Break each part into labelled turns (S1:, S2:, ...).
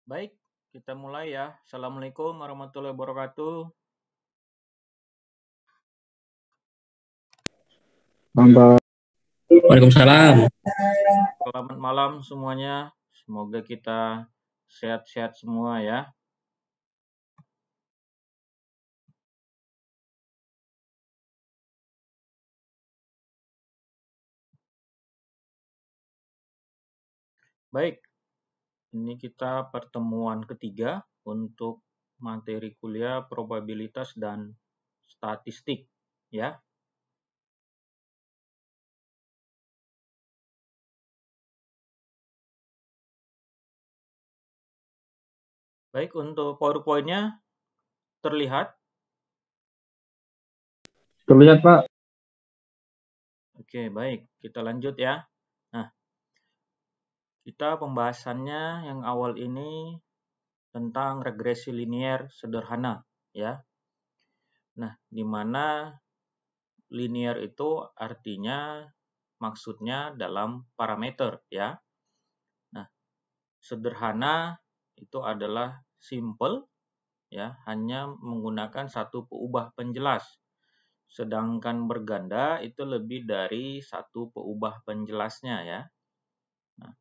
S1: Baik, kita mulai ya. Assalamualaikum warahmatullahi wabarakatuh.
S2: Waalaikumsalam.
S1: Selamat malam semuanya. Semoga kita sehat-sehat semua ya. Baik, ini kita pertemuan ketiga untuk materi kuliah probabilitas dan statistik ya. Baik, untuk PowerPoint-nya terlihat?
S2: Terlihat, Pak.
S1: Oke, baik. Kita lanjut ya. Nah, kita pembahasannya yang awal ini tentang regresi linier sederhana ya. Nah, di mana linear itu artinya maksudnya dalam parameter ya. Nah, sederhana itu adalah simple ya, hanya menggunakan satu peubah penjelas. Sedangkan berganda itu lebih dari satu peubah penjelasnya ya. Nah,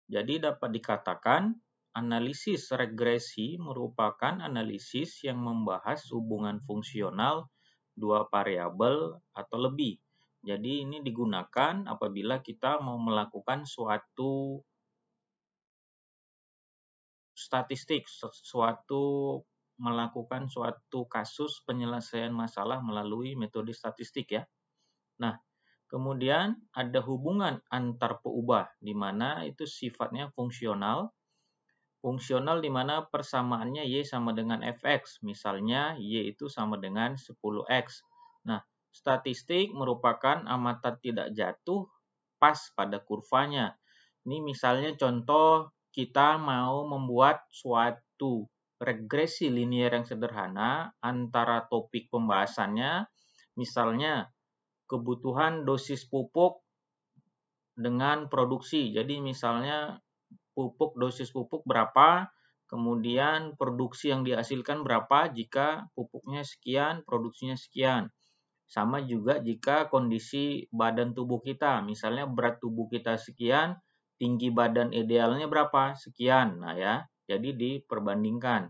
S1: jadi dapat dikatakan analisis regresi merupakan analisis yang membahas hubungan fungsional dua variabel atau lebih. Jadi ini digunakan apabila kita mau melakukan suatu statistik, melakukan suatu kasus penyelesaian masalah melalui metode statistik ya. Nah, kemudian ada hubungan antar peubah di mana itu sifatnya fungsional. Fungsional di mana persamaannya Y sama dengan Fx. Misalnya Y itu sama dengan 10X. Nah, statistik merupakan amatan tidak jatuh pas pada kurvanya. Ini misalnya contoh kita mau membuat suatu regresi linier yang sederhana antara topik pembahasannya, misalnya kebutuhan dosis pupuk dengan produksi. Jadi misalnya dosis pupuk berapa, kemudian produksi yang dihasilkan berapa jika pupuknya sekian, produksinya sekian. Sama juga jika kondisi badan tubuh kita, misalnya berat tubuh kita sekian, tinggi badan idealnya berapa? Sekian. Nah ya, jadi diperbandingkan.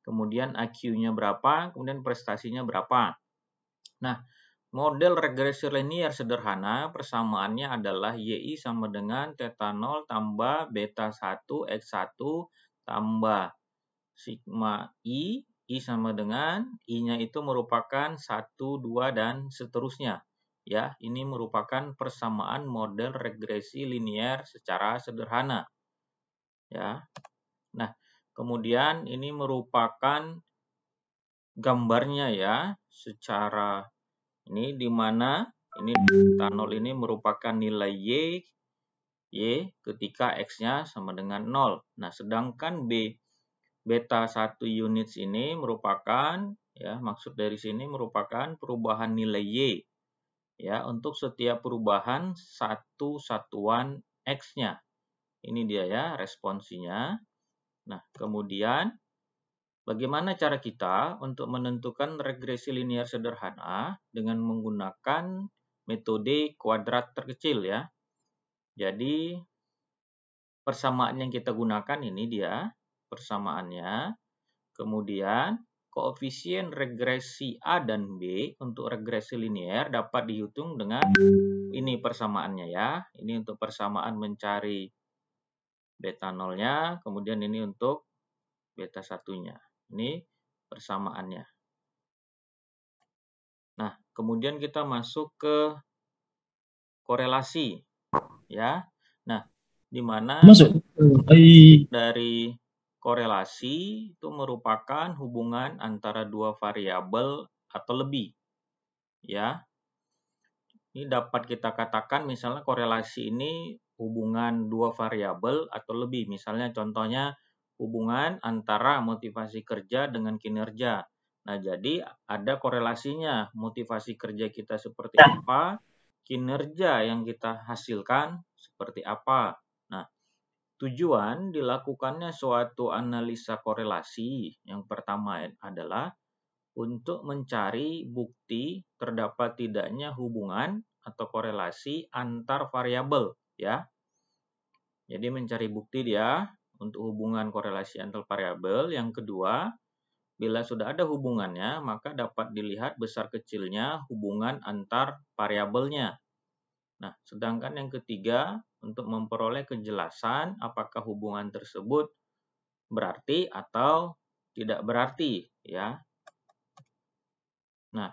S1: Kemudian IQ-nya berapa, kemudian prestasinya berapa. Nah, model regresi linier sederhana persamaannya adalah YI sama dengan theta 0 tambah beta 1 X1 tambah sigma I sama dengan I-nya itu merupakan 1, 2, dan seterusnya. Ya, ini merupakan persamaan model regresi linier secara sederhana. Ya. Nah, kemudian ini merupakan gambarnya ya, secara ini di mana ini theta 0 ini merupakan nilai Y ketika X-nya sama dengan 0. Nah, sedangkan beta 1 units ini merupakan ya, maksud dari sini merupakan perubahan nilai Y ya untuk setiap perubahan satu satuan X-nya. Ini dia ya responsinya. Nah, kemudian bagaimana cara kita untuk menentukan regresi linier sederhana dengan menggunakan metode kuadrat terkecil ya. Jadi persamaan yang kita gunakan ini dia persamaannya. Kemudian koefisien regresi A dan B untuk regresi linier dapat dihitung dengan ini persamaannya ya. Ini untuk persamaan mencari beta nolnya, kemudian ini untuk beta satunya. Ini persamaannya. Nah, kemudian kita masuk ke korelasi ya. Nah, di mana dari korelasi itu merupakan hubungan antara dua variabel atau lebih. Ya. Ini dapat kita katakan misalnya korelasi ini hubungan dua variabel atau lebih. Misalnya contohnya hubungan antara motivasi kerja dengan kinerja. Nah, jadi ada korelasinya. Motivasi kerja kita seperti apa, kinerja yang kita hasilkan seperti apa. Nah, Tujuan dilakukannya suatu analisa korelasi yang pertama adalah untuk mencari bukti terdapat tidaknya hubungan atau korelasi antar variabel, ya. Jadi mencari bukti dia untuk hubungan korelasi antar variabel. Yang kedua, bila sudah ada hubungannya, maka dapat dilihat besar kecilnya hubungan antar variabelnya. Nah, sedangkan yang ketiga, untuk memperoleh kejelasan apakah hubungan tersebut berarti atau tidak berarti, ya. Nah,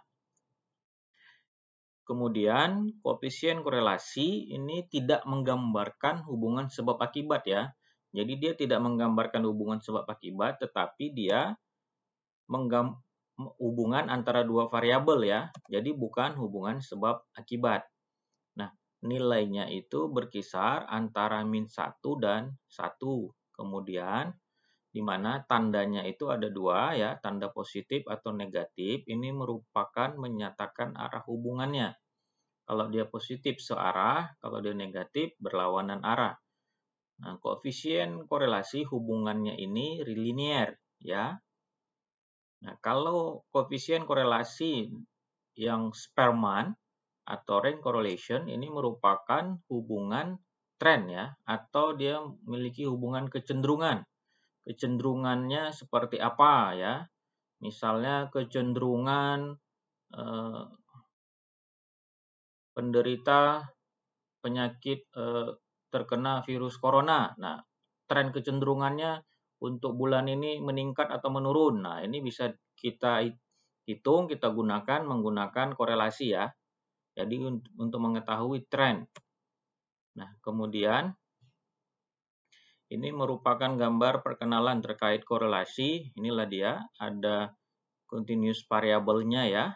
S1: kemudian koefisien korelasi ini tidak menggambarkan hubungan sebab akibat, ya. Jadi dia tidak menggambarkan hubungan sebab akibat, tetapi dia hubungan antara dua variabel, ya. Jadi bukan hubungan sebab akibat. Nah, nilainya itu berkisar antara -1 dan 1. Kemudian di mana tandanya itu ada dua, ya, tanda positif atau negatif. Ini merupakan menyatakan arah hubungannya. Kalau dia positif searah, kalau dia negatif berlawanan arah. Nah, koefisien korelasi hubungannya ini linier, ya. Nah, kalau koefisien korelasi yang Spearman atau rank correlation ini merupakan hubungan tren, ya, atau dia memiliki hubungan kecenderungan. Kecenderungannya seperti apa, ya? Misalnya kecenderungan penderita penyakit terkena virus corona. Nah, tren kecenderungannya untuk bulan ini meningkat atau menurun. Nah, ini bisa kita hitung, kita gunakan menggunakan korelasi, ya. Jadi untuk mengetahui tren. Nah, kemudian ini merupakan gambar perkenalan terkait korelasi. Inilah dia, ada continuous variabelnya, ya.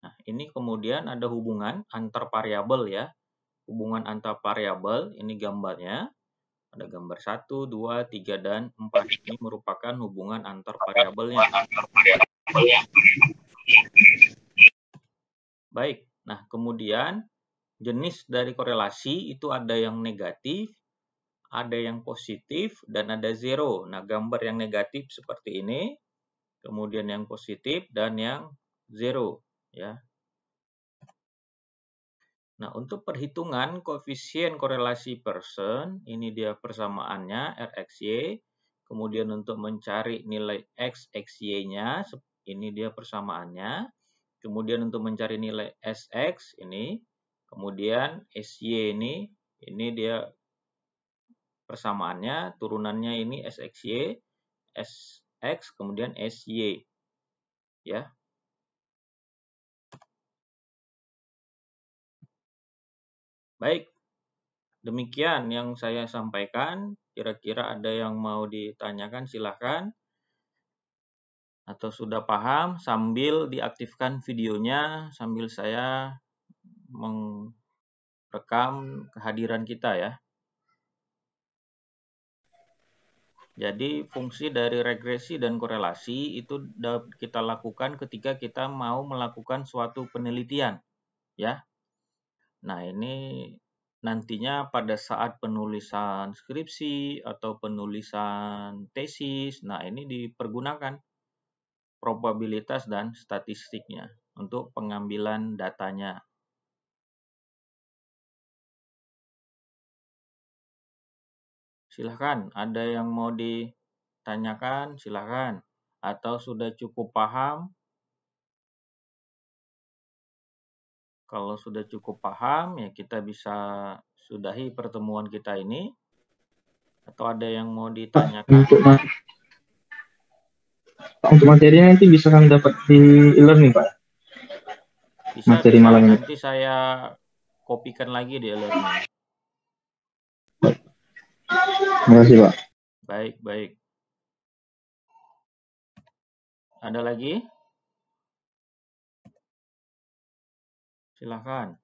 S1: Nah, ini kemudian ada hubungan antar variabel, ya. Hubungan antar variabel, ini gambarnya. Ada gambar 1, 2, 3, dan 4. Ini merupakan hubungan antar variabelnya. Baik, nah kemudian jenis dari korelasi itu ada yang negatif, ada yang positif, dan ada zero. Nah, gambar yang negatif seperti ini, kemudian yang positif, dan yang zero, ya. Nah, untuk perhitungan koefisien korelasi Pearson, ini dia persamaannya RXY. Kemudian untuk mencari nilai X, XY-nya, ini dia persamaannya. Kemudian untuk mencari nilai SX, ini. Kemudian SY ini dia persamaannya, turunannya ini SXY, SX, kemudian SY. Ya. Baik. Demikian yang saya sampaikan. Kira-kira ada yang mau ditanyakan, silahkan. Atau sudah paham, sambil diaktifkan videonya, sambil saya merekam kehadiran kita, ya. Jadi fungsi dari regresi dan korelasi itu dapat kita lakukan ketika kita mau melakukan suatu penelitian, ya. Nah, ini nantinya pada saat penulisan skripsi atau penulisan tesis, nah ini dipergunakan probabilitas dan statistiknya untuk pengambilan datanya. Silahkan, ada yang mau ditanyakan, silahkan. Atau sudah cukup paham? Kalau sudah cukup paham, ya kita bisa sudahi pertemuan kita ini. Atau ada yang mau ditanyakan?
S2: Untuk materinya nanti bisa kami dapat di e-learning, Pak?
S1: Bisa,
S2: materi malam ini.
S1: Nanti saya kopikan lagi di e-learning.
S2: Terima kasih, Pak.
S1: Baik, baik. Ada lagi? Silahkan.